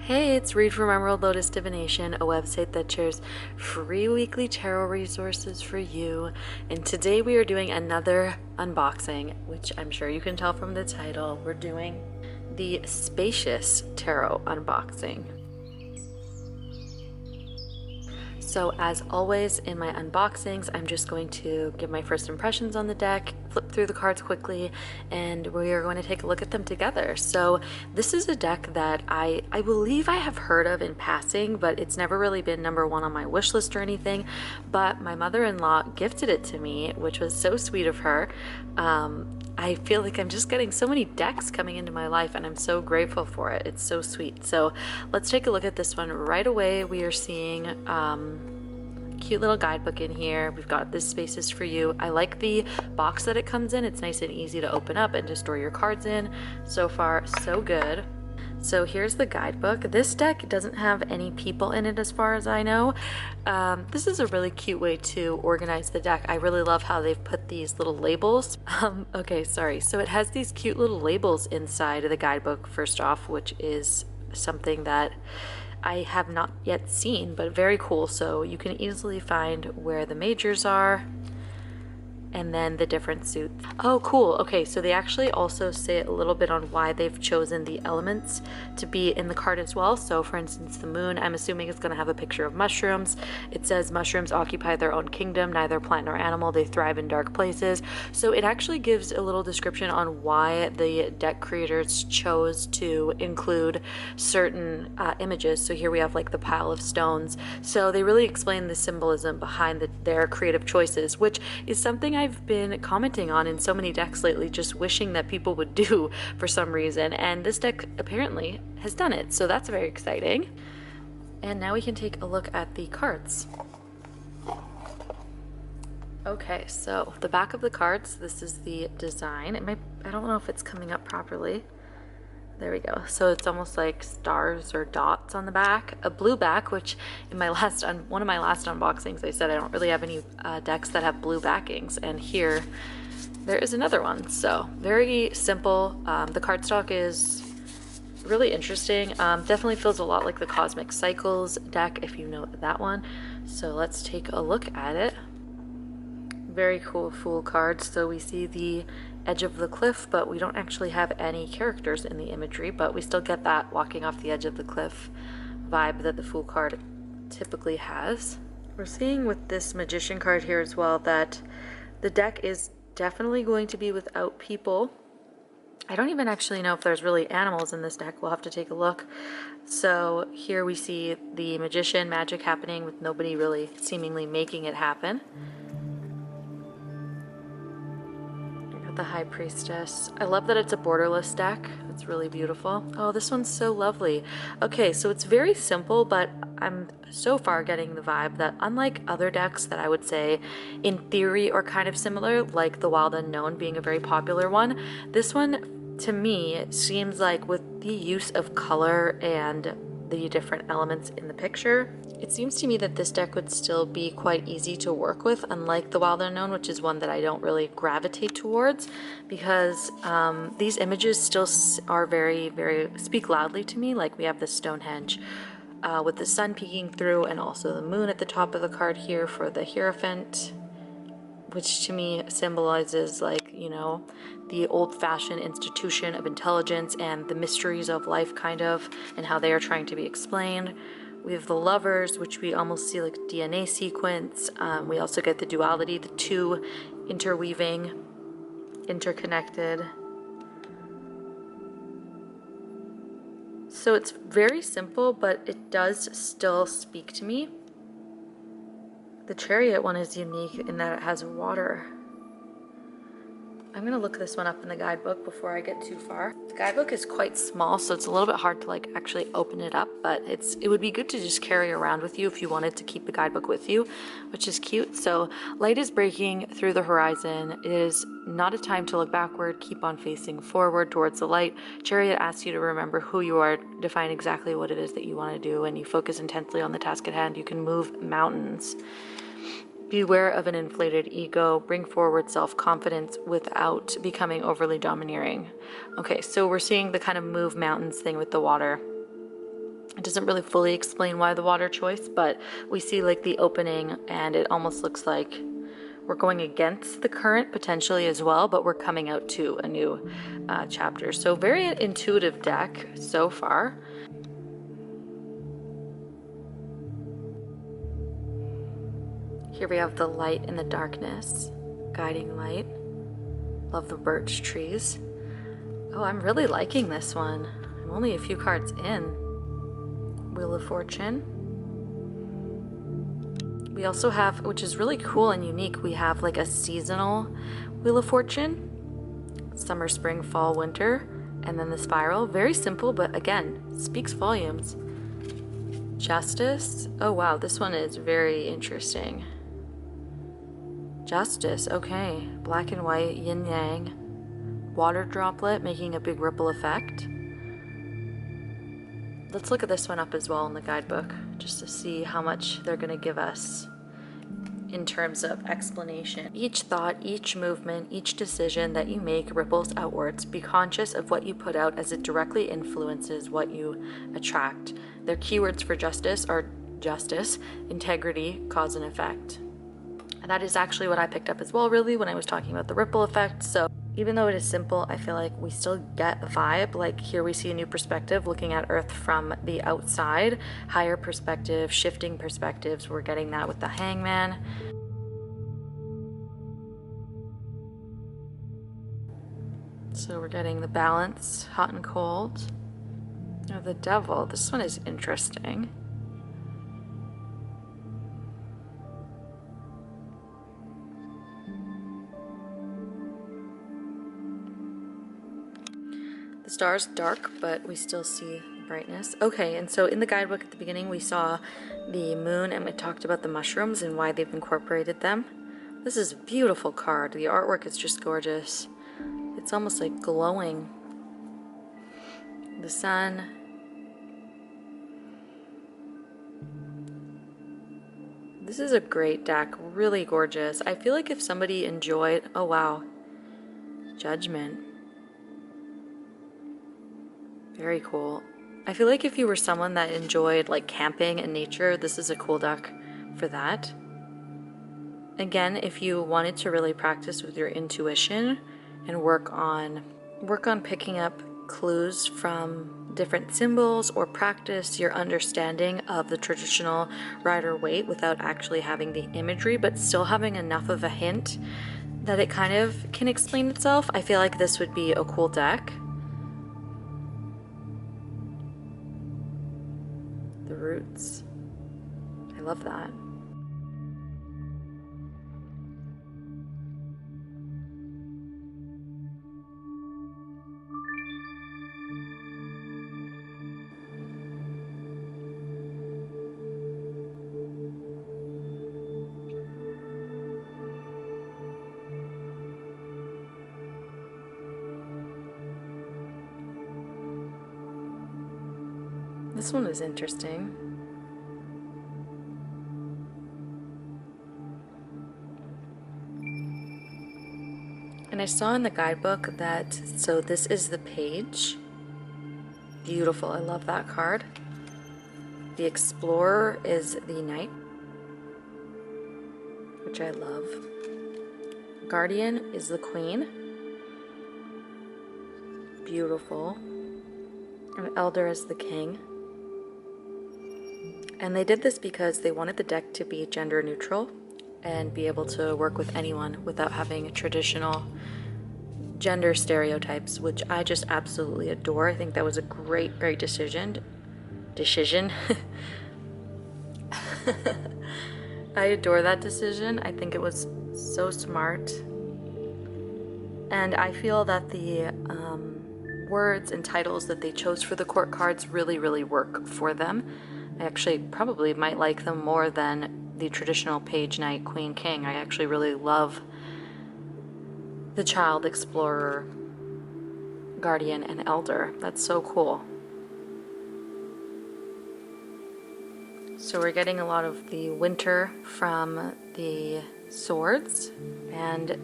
Hey, it's Read from Emerald Lotus Divination, a website that shares free weekly tarot resources for you. And today we are doing another unboxing, which I'm sure you can tell from the title. We're doing the Spacious Tarot unboxing. So as always in my unboxings, I'm just going to give my first impressions on the deck, flip through the cards quickly, and we are going to take a look at them together. So this is a deck that I believe I have heard of in passing, but it's never really been number one on my wish list or anything. But my mother-in-law gifted it to me, which was so sweet of her. I feel like I'm just getting so many decks coming into my life, and I'm so grateful for it. It's so sweet. So let's take a look at this one right away. We are seeing cute little guidebook in here. We've got this Spacious for you. I like the box that it comes in. It's nice and easy to open up and to store your cards in. So far, so good. So here's the guidebook. This deck doesn't have any people in it as far as I know. This is a really cute way to organize the deck. I really love how they've put these little labels. Okay, sorry. So it has these cute little labels inside of the guidebook, first off, which is something that I have not yet seen, but very cool. So you can easily find where the majors are and then the different suits. Oh, cool. Okay, so they actually also say a little bit on why they've chosen the elements to be in the card as well. So for instance, the moon, I'm assuming it's going to have a picture of mushrooms. It says mushrooms occupy their own kingdom, neither plant nor animal. They thrive in dark places. So it actually gives a little description on why the deck creators chose to include certain images. So here we have like the pile of stones. So they really explain the symbolism behind their creative choices, which is something I've been commenting on in so many decks lately, just wishing that people would do for some reason, and this deck apparently has done it, so that's very exciting. And now we can take a look at the cards. Okay, so the back of the cards, this is the design. I don't know if it's coming up properly. There we go. So it's almost like stars or dots on the back, a blue back, which in my one of my last unboxings, I said I don't really have any decks that have blue backings, and here there is another one. So very simple. The cardstock is really interesting. Definitely feels a lot like the Cosmic Cycles deck, if you know that one. So let's take a look at it. Very cool Fool card. So we see the edge of the cliff, but we don't actually have any characters in the imagery, but we still get that walking off the edge of the cliff vibe that the Fool card typically has. We're seeing with this Magician card here as well that the deck is definitely going to be without people. I don't even actually know if there's really animals in this deck. We'll have to take a look. So here we see the Magician, magic happening with nobody really seemingly making it happen. The High Priestess. I love that it's a borderless deck. It's really beautiful. Oh, this one's so lovely. Okay, so it's very simple, but I'm so far getting the vibe that unlike other decks that I would say in theory are kind of similar, like the Wild Unknown being a very popular one, this one to me seems like with the use of color and the different elements in the picture, it seems to me that this deck would still be quite easy to work with, unlike the Wild Unknown, which is one that I don't really gravitate towards, because these images still are very, very, speak loudly to me. Like we have the Stonehenge with the sun peeking through, and also the moon at the top of the card here for the Hierophant, which to me symbolizes, like, you know, the old-fashioned institution of intelligence and the mysteries of life, kind of, and how they are trying to be explained. We have the Lovers, which we almost see like a DNA sequence. We also get the duality, the two interweaving, interconnected. So it's very simple, but it does still speak to me. The Chariot one is unique in that it has water. I'm gonna look this one up in the guidebook before I get too far. The guidebook is quite small, so it's a little bit hard to like actually open it up, but it would be good to just carry around with you if you wanted to keep the guidebook with you, which is cute. So light is breaking through the horizon. It is not a time to look backward. Keep on facing forward towards the light. Chariot asks you to remember who you are, define exactly what it is that you want to do, and you focus intensely on the task at hand. You can move mountains. Beware of an inflated ego. Bring forward self-confidence without becoming overly domineering. Okay, so we're seeing the kind of move mountains thing with the water. It doesn't really fully explain why the water choice, but we see like the opening and it almost looks like we're going against the current potentially as well, but we're coming out to a new chapter. So very intuitive deck so far. Here we have the light in the darkness, guiding light. Love the birch trees. Oh, I'm really liking this one. I'm only a few cards in. Wheel of Fortune. We also have, which is really cool and unique, we have like a seasonal Wheel of Fortune. Summer, spring, fall, winter, and then the spiral. Very simple, but again, speaks volumes. Justice. Oh wow, this one is very interesting. Justice, okay. Black and white, yin yang. Water droplet making a big ripple effect. Let's look at this one up as well in the guidebook, just to see how much they're going to give us in terms of explanation. Each thought, each movement, each decision that you make ripples outwards. Be conscious of what you put out as it directly influences what you attract. Their keywords for justice are justice, integrity, cause and effect. And that is actually what I picked up as well, really, when I was talking about the ripple effect. So even though it is simple, I feel like we still get a vibe. Like here we see a new perspective, looking at Earth from the outside, higher perspective, shifting perspectives. We're getting that with the Hangman. So we're getting the balance, hot and cold. Now the Devil, this one is interesting. The star's dark, but we still see brightness. Okay, and so in the guidebook at the beginning, we saw the moon and we talked about the mushrooms and why they've incorporated them. This is a beautiful card. The artwork is just gorgeous. It's almost like glowing. The sun. This is a great deck, really gorgeous. I feel like if somebody enjoyed, oh wow, Judgment. Very cool. I feel like if you were someone that enjoyed like camping and nature, this is a cool deck for that. Again, if you wanted to really practice with your intuition and work on picking up clues from different symbols or practice your understanding of the traditional Rider-Waite without actually having the imagery, but still having enough of a hint that it kind of can explain itself, I feel like this would be a cool deck. The roots. I love that. This one is interesting. And I saw in the guidebook that, so this is the page. Beautiful, I love that card. The Explorer is the Knight, which I love. Guardian is the Queen. Beautiful. And Elder is the King. And they did this because they wanted the deck to be gender neutral and be able to work with anyone without having traditional gender stereotypes, which I just absolutely adore. I think that was a great decision. I adore that decision. I think it was so smart. And I feel that the words and titles that they chose for the court cards really work for them. I actually probably might like them more than the traditional page, knight, queen, king. I actually really love the child, explorer, guardian, and elder. That's so cool. So we're getting a lot of the winter from the swords, and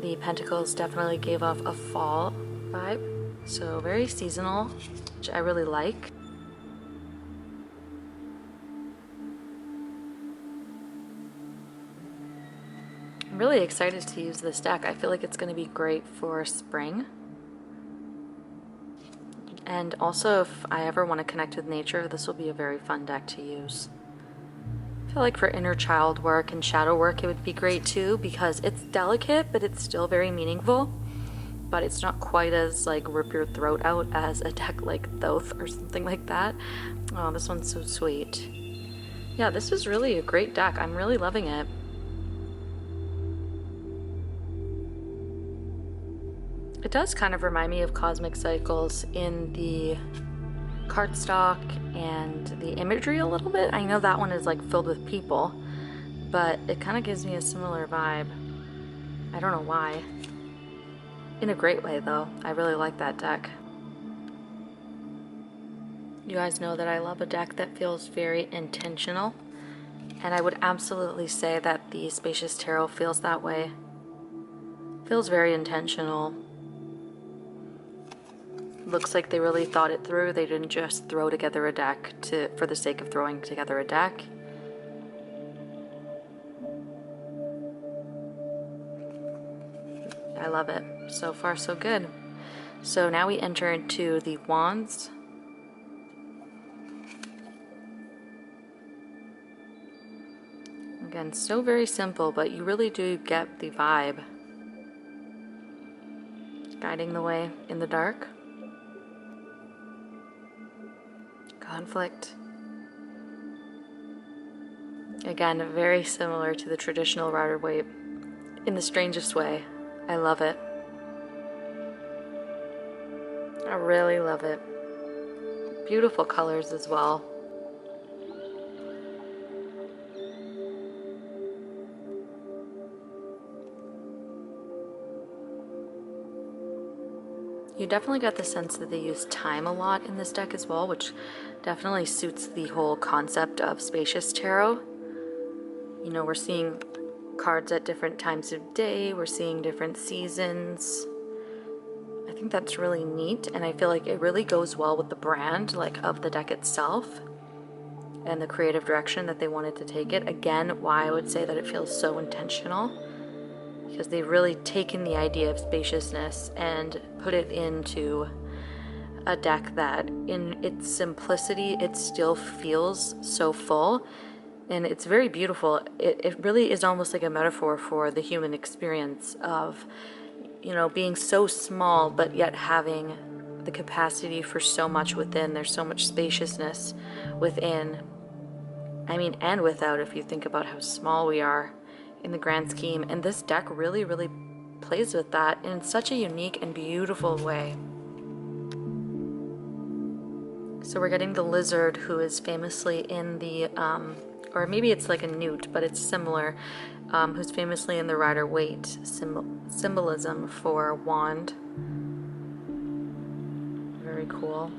the pentacles definitely gave off a fall vibe. So very seasonal, which I really like. really excited to use this deck. I feel like it's going to be great for spring. And also, if I ever want to connect with nature, this will be a very fun deck to use. I feel like for inner child work and shadow work, it would be great too, because it's delicate, but it's still very meaningful. But it's not quite as like rip your throat out as a deck like Thoth or something like that. Oh, this one's so sweet. Yeah, this is really a great deck. I'm really loving it. It does kind of remind me of Cosmic Cycles in the cardstock and the imagery a little bit. I know that one is like filled with people, but it kind of gives me a similar vibe. I don't know why. In a great way though. I really like that deck. You guys know that I love a deck that feels very intentional, and I would absolutely say that the Spacious Tarot feels that way. Feels very intentional. Looks like they really thought it through. They didn't just throw together a deck for the sake of throwing together a deck. I love it. So far, so good. So now we enter into the wands. Again, so very simple, but you really do get the vibe. Guiding the way in the dark. Conflict. Again, very similar to the traditional Rider-Waite in the strangest way. I love it. I really love it. Beautiful colors as well. You definitely get the sense that they use time a lot in this deck as well, which definitely suits the whole concept of Spacious Tarot. You know, we're seeing cards at different times of day, we're seeing different seasons. I think that's really neat, and I feel like it really goes well with the brand, like, of the deck itself and the creative direction that they wanted to take it. Again, why I would say that it feels so intentional, because they've really taken the idea of spaciousness and put it into a deck that in its simplicity, it still feels so full, and it's very beautiful. It really is almost like a metaphor for the human experience of, you know, being so small but yet having the capacity for so much within. There's so much spaciousness within. I mean, and without, if you think about how small we are in the grand scheme. And this deck really, really plays with that in such a unique and beautiful way. So we're getting the lizard, who is famously in the, or maybe it's like a newt, but it's similar, who's famously in the Rider-Waite symbolism for wand. Very cool.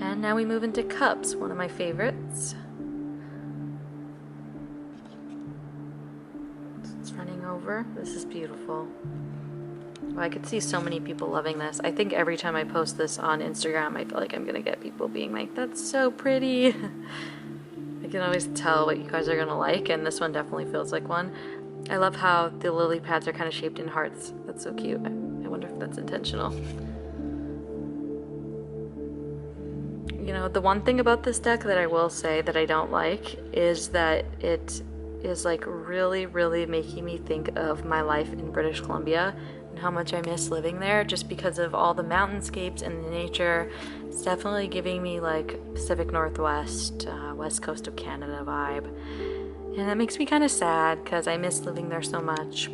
And now we move into cups, one of my favorites. It's running over. This is beautiful. Well, I could see so many people loving this. I think every time I post this on Instagram, I feel like I'm gonna get people being like, that's so pretty. I can always tell what you guys are gonna like, and this one definitely feels like one. I love how the lily pads are kind of shaped in hearts. That's so cute. I wonder if that's intentional. You know, the one thing about this deck that I will say that I don't like is that it is like really, really making me think of my life in British Columbia and how much I miss living there, just because of all the mountainscapes and the nature. It's definitely giving me like Pacific Northwest, West Coast of Canada vibe. And that makes me kind of sad because I miss living there so much.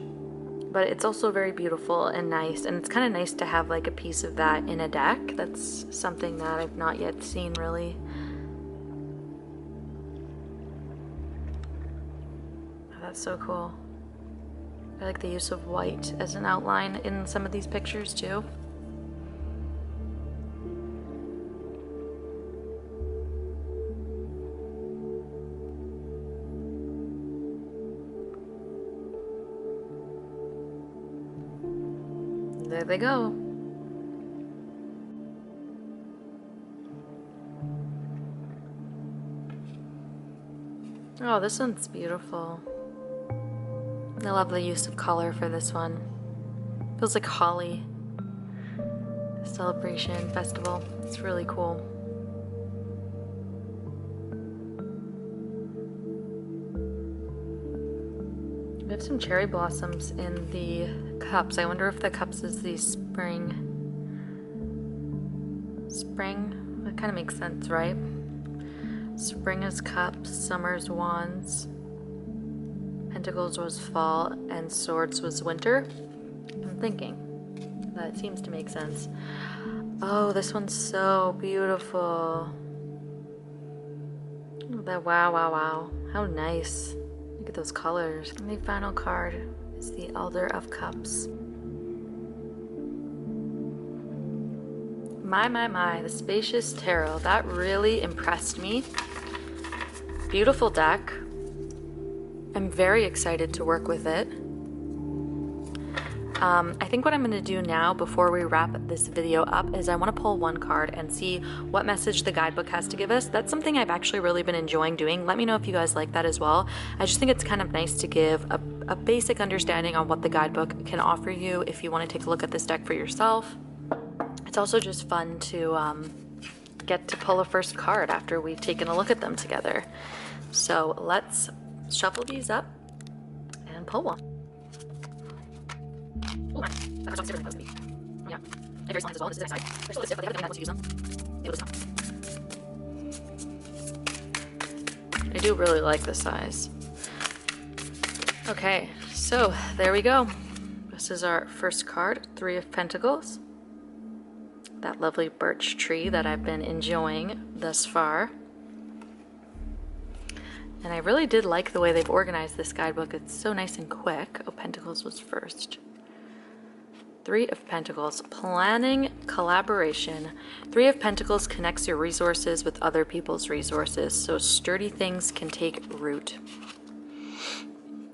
But it's also very beautiful and nice, and it's kind of nice to have like a piece of that in a deck. That's something that I've not yet seen really. Oh, that's so cool. I like the use of white as an outline in some of these pictures too. There they go. Oh, this one's beautiful. I love the use of color for this one. Feels like holly. Celebration, festival. It's really cool. We have some cherry blossoms in the cups. I wonder if the cups is the spring. Spring? That kind of makes sense, right? Spring is cups, summer's wands, pentacles was fall, and swords was winter. I'm thinking that seems to make sense. Oh, this one's so beautiful. That wow, wow, wow. How nice. Look at those colors. And the final card is the Elder of Cups. My, the Spacious Tarot. That really impressed me. Beautiful deck. I'm very excited to work with it. I think what I'm going to do now before we wrap this video up is I want to pull one card and see what message the guidebook has to give us. That's something I've actually really been enjoying doing. Let me know if you guys like that as well. I just think it's kind of nice to give a basic understanding on what the guidebook can offer you if you want to take a look at this deck for yourself. It's also just fun to get to pull a first card after we've taken a look at them together. So let's shuffle these up and pull one. Oh my, that first one's different than it's supposed to be. Yeah, and various lines as well. This is the next side. They're still stiff, but they haven't done anything wants to use them. I do really like the size. Okay, so there we go. This is our first card, Three of Pentacles. That lovely birch tree that I've been enjoying thus far. And I really did like the way they've organized this guidebook. It's so nice and quick. Oh, Pentacles was first. Three of Pentacles, planning collaboration. Three of Pentacles connects your resources with other people's resources, so sturdy things can take root.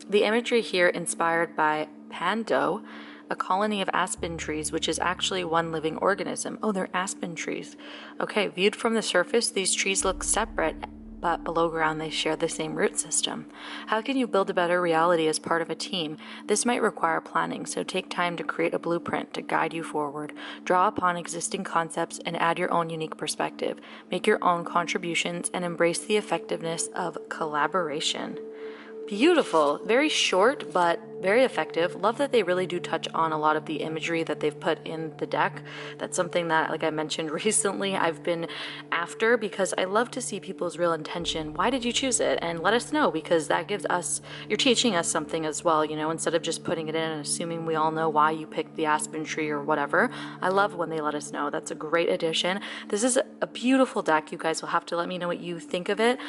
The imagery here inspired by Pando, a colony of aspen trees, which is actually one living organism. Oh, they're aspen trees. Okay, viewed from the surface, these trees look separate, but below ground they share the same root system. How can you build a better reality as part of a team? This might require planning, so take time to create a blueprint to guide you forward. Draw upon existing concepts and add your own unique perspective. Make your own contributions and embrace the effectiveness of collaboration. Beautiful. Very short, but very effective. Love that they really do touch on a lot of the imagery that they've put in the deck. That's something that, like I mentioned recently, I've been after because I love to see people's real intention. Why did you choose it? And let us know, because that gives us, you're teaching us something as well, you know, instead of just putting it in and assuming we all know why you picked the aspen tree or whatever. I love when they let us know. That's a great addition. This is a beautiful deck. You guys will have to let me know what you think of it.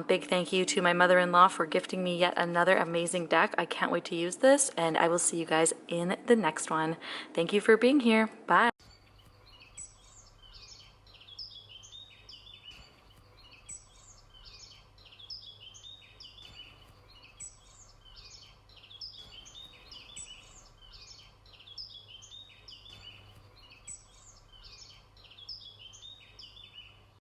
Big thank you to my mother-in-law for gifting me yet another amazing deck. I can't wait to use this, and I will see you guys in the next one. Thank you for being here. Bye.